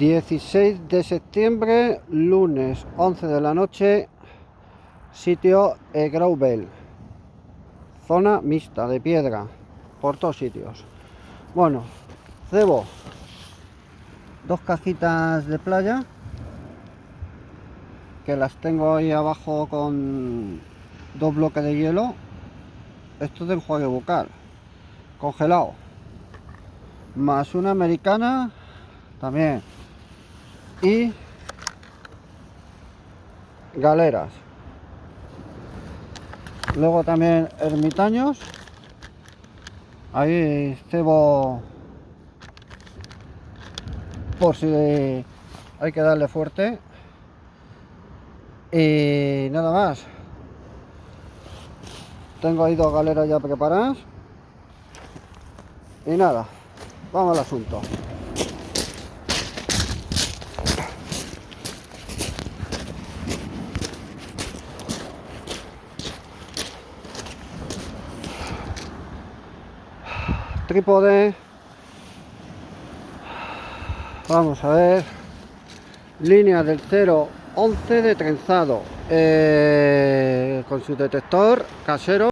16 de septiembre, lunes 11 de la noche, sitio Grauvel, zona mixta de piedra, por todos sitios. Bueno, cebo 2 cajitas de playa, que las tengo ahí abajo con 2 bloques de hielo. Esto es de enjuague bucal, congelado, más una americana también, y galeras. Luego también ermitaños, ahí cebo por si hay que darle fuerte. Y nada más, tengo ahí 2 galeras ya preparadas. Y nada, vamos al asunto. Trípode, vamos a ver, línea del 011 de trenzado, con su detector casero.